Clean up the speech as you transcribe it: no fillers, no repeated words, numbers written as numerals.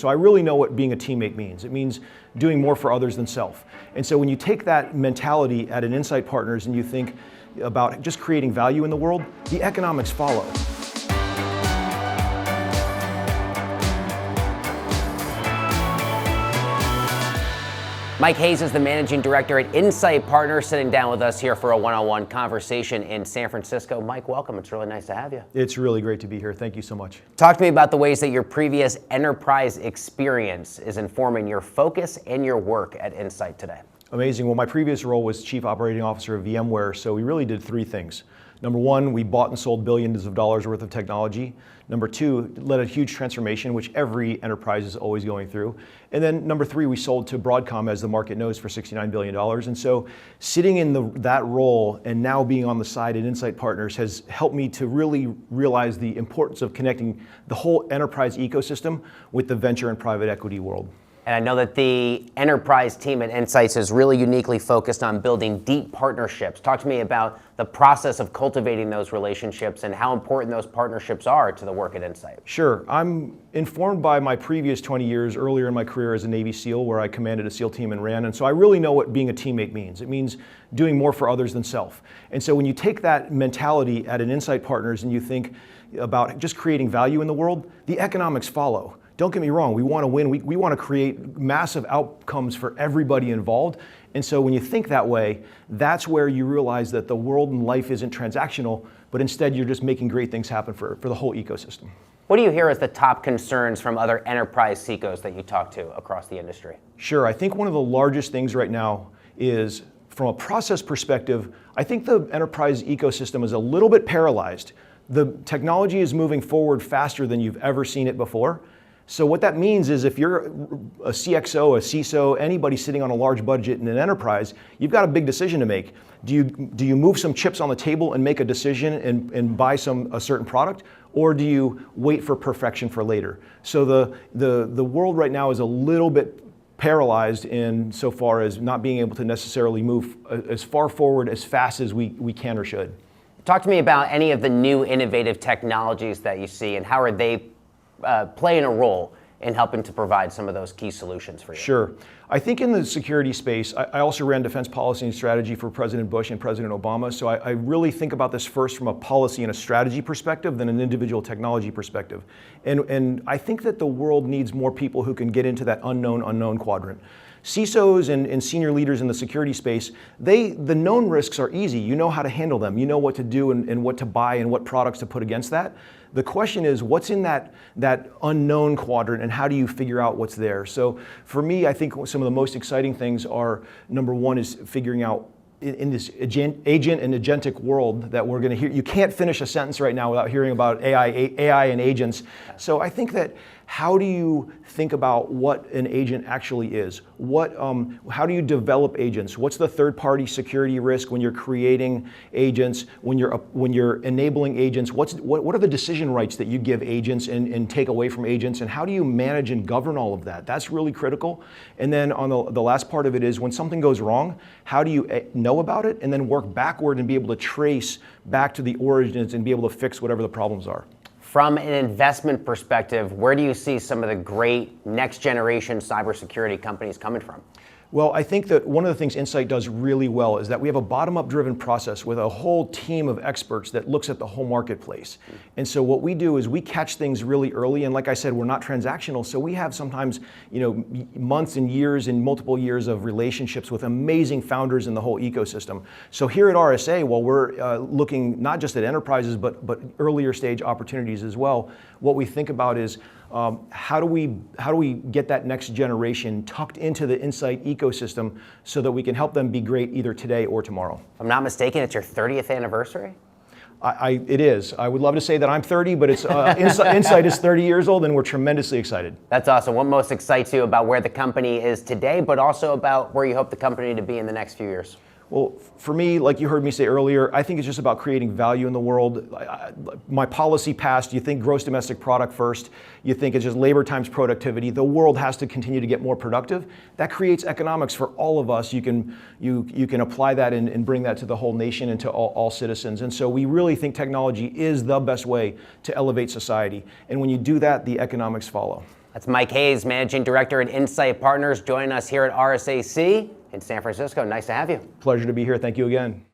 So I really know what being a teammate means. It means doing more for others than self. And so when you take that mentality at an Insight Partners and you think about just creating value in the world, the economics follow. Mike Hayes is the managing director at Insight Partners, sitting down with us here for a one-on-one conversation in San Francisco. Mike, welcome. It's really nice to have you. It's really great to be here. Thank you so much. Talk to me about the ways that your previous enterprise experience is informing your focus and your work at Insight today. Amazing. Well, my previous role was Chief Operating Officer of VMware, so we really did three things. Number one, we bought and sold billions of dollars worth of technology. Number two, led a huge transformation, which every enterprise is always going through. And then number three, we sold to Broadcom, as the market knows, for $69 billion. And so sitting in that role and now being on the side at Insight Partners has helped me to really realize the importance of connecting the whole enterprise ecosystem with the venture and private equity world. And I know that the enterprise team at Insights is really uniquely focused on building deep partnerships. Talk to me about the process of cultivating those relationships and how important those partnerships are to the work at Insight. Sure. I'm informed by my previous 20 years earlier in my career as a Navy SEAL, where I commanded a SEAL team and ran. And so I really know what being a teammate means. It means doing more for others than self. And so when you take that mentality at an Insight Partners and you think about just creating value in the world, the economics follow. Don't get me wrong, we want to win. We want to create massive outcomes for everybody involved. And so when you think that way, that's where you realize that the world and life isn't transactional, but instead you're just making great things happen for the whole ecosystem. What do you hear as the top concerns from other enterprise CEOs that you talk to across the industry? Sure, I think one of the largest things right now is, from a process perspective, I think the enterprise ecosystem is a little bit paralyzed. The technology is moving forward faster than you've ever seen it before. So what that means is if you're a CXO, a CISO, anybody sitting on a large budget in an enterprise, you've got a big decision to make. Do you move some chips on the table and make a decision and buy a certain product? Or do you wait for perfection for later? So the world right now is a little bit paralyzed in so far as not being able to necessarily move as far forward as fast as we can or should. Talk to me about any of the new innovative technologies that you see and how are they playing a role in helping to provide some of those key solutions for you? Sure. I think in the security space, I also ran defense policy and strategy for President Bush and President Obama, so I really think about this first from a policy and a strategy perspective than an individual technology perspective. And I think that the world needs more people who can get into that unknown quadrant. CISOs and senior leaders in the security space, the known risks are easy. You know how to handle them. You know what to do and what to buy and what products to put against that. The question is, what's in that unknown quadrant and how do you figure out what's there? So for me, I think some of the most exciting things are, number one is figuring out in this agent and agentic world that we're going to hear. You can't finish a sentence right now without hearing about AI and agents. So I think that how do you think about what an agent actually is? How do you develop agents? What's the third-party security risk when you're creating agents? When you're enabling agents, what are the decision rights that you give agents and take away from agents? And how do you manage and govern all of that? That's really critical. And then on the last part of it is when something goes wrong, how do you know about it and then work backward and be able to trace back to the origins and be able to fix whatever the problems are? From an investment perspective, where do you see some of the great next generation cybersecurity companies coming from? Well, I think that one of the things Insight does really well is that we have a bottom-up driven process with a whole team of experts that looks at the whole marketplace. And so what we do is we catch things really early, and like I said, we're not transactional, so we have sometimes months and years and multiple years of relationships with amazing founders in the whole ecosystem. So here at RSA, while we're looking not just at enterprises, but earlier stage opportunities as well, what we think about is how do we get that next generation tucked into the Insight ecosystem so that we can help them be great either today or tomorrow? If I'm not mistaken, it's your 30th anniversary? It is. I would love to say that I'm 30, but it's Insight is 30 years old, and we're tremendously excited. That's awesome. What most excites you about where the company is today, but also about where you hope the company to be in the next few years? Well, for me, like you heard me say earlier, I think it's just about creating value in the world. My policy passed, you think gross domestic product first, you think it's just labor times productivity. The world has to continue to get more productive. That creates economics for all of us. You can apply that and bring that to the whole nation and to all citizens. And so we really think technology is the best way to elevate society. And when you do that, the economics follow. That's Mike Hayes, Managing Director at Insight Partners, joining us here at RSAC in San Francisco. Nice to have you. Pleasure to be here. Thank you again.